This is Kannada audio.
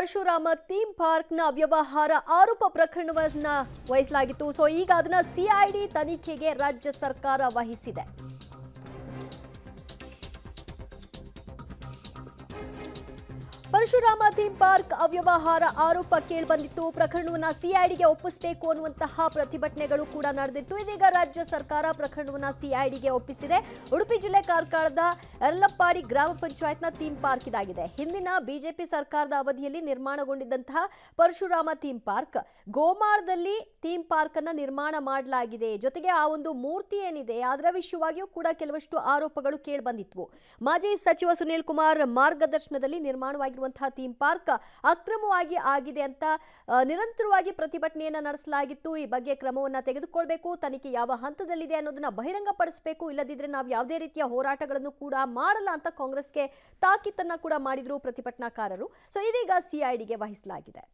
ಪರಶುರಾಮ ಥೀಮ್ ಪಾರ್ಕ್ನ ಅವ್ಯವಹಾರ ಆರೋಪ ಪ್ರಕರಣವನ್ನ ವಹಿಸಲಾಗಿತ್ತು. ಸೊ ಈಗ ಅದನ್ನ ಸಿಐಡಿ ತನಿಖೆಗೆ ರಾಜ್ಯ ಸರ್ಕಾರ ವಹಿಸಿದೆ. ಪರಶುರಾಮ ಥೀಮ್ ಪಾರ್ಕ್ ಅವ್ಯವಹಾರ ಆರೋಪ ಕೇಳಿಬಂದಿತ್ತು. ಪ್ರಕರಣವನ್ನ ಸಿಐಡಿಗೆ ಒಪ್ಪಿಸಬೇಕು ಅನ್ನುವಂತಹ ಪ್ರತಿಭಟನೆಗಳು ಕೂಡ ನಡೆದಿತ್ತು. ಇದೀಗ ರಾಜ್ಯ ಸರ್ಕಾರ ಪ್ರಕರಣವನ್ನ ಸಿಐಡಿಗೆ ಒಪ್ಪಿಸಿದೆ. ಉಡುಪಿ ಜಿಲ್ಲೆ ಕಾರ್ಕಳದ ಎರಲಪ್ಪಾಡಿ ಗ್ರಾಮ ಪಂಚಾಯತ್ನ ಥೀಮ್ ಪಾರ್ಕ್ ಇದಾಗಿದೆ. ಹಿಂದಿನ ಬಿಜೆಪಿ ಸರ್ಕಾರದ ಅವಧಿಯಲ್ಲಿ ನಿರ್ಮಾಣಗೊಂಡಿದ್ದಂತಹ ಪರಶುರಾಮ ಥೀಮ್ ಪಾರ್ಕ್ ಗೋಮಾಳದಲ್ಲಿ ಥೀಮ್ ಪಾರ್ಕ್ ಅನ್ನ ನಿರ್ಮಾಣ ಮಾಡಲಾಗಿದೆ. ಜೊತೆಗೆ ಆ ಒಂದು ಮೂರ್ತಿ ಏನಿದೆ ಅದರ ವಿಷಯವಾಗಿಯೂ ಕೂಡ ಕೆಲವಷ್ಟು ಆರೋಪಗಳು ಕೇಳಿಬಂದಿತ್ತು. ಮಾಜಿ ಸಚಿವ ಸುನೀಲ್ ಕುಮಾರ್ ಮಾರ್ಗದರ್ಶನದಲ್ಲಿ ನಿರ್ಮಾಣವಾಗಿರುವಂತಹ ಥೀಮ್ ಪಾರ್ಕ್ ಅಕ್ರಮವಾಗಿ ಆಗಿದೆ ಅಂತ ನಿರಂತರವಾಗಿ ಪ್ರತಿಭಟನೆಯನ್ನ ನಡೆಸಲಾಗಿತ್ತು. ಈ ಬಗ್ಗೆ ಕ್ರಮವನ್ನ ತೆಗೆದುಕೊಳ್ಳಬೇಕು, ತನಿಖೆ ಯಾವ ಹಂತದಲ್ಲಿದೆ ಅನ್ನೋದನ್ನ ಬಹಿರಂಗಪಡಿಸಬೇಕು, ಇಲ್ಲದಿದ್ರೆ ನಾವು ಯಾವುದೇ ರೀತಿಯ ಹೋರಾಟಗಳನ್ನು ಕೂಡ ಮಾಡಲ್ಲ ಅಂತ ಕಾಂಗ್ರೆಸ್ಗೆ ತಾಕೀತನ್ನ ಕೂಡ ಮಾಡಿದ್ರು ಪ್ರತಿಭಟನಾಕಾರರು. ಸೊ ಇದೀಗ ಸಿಐಡಿಗೆ ವಹಿಸಲಾಗಿದೆ.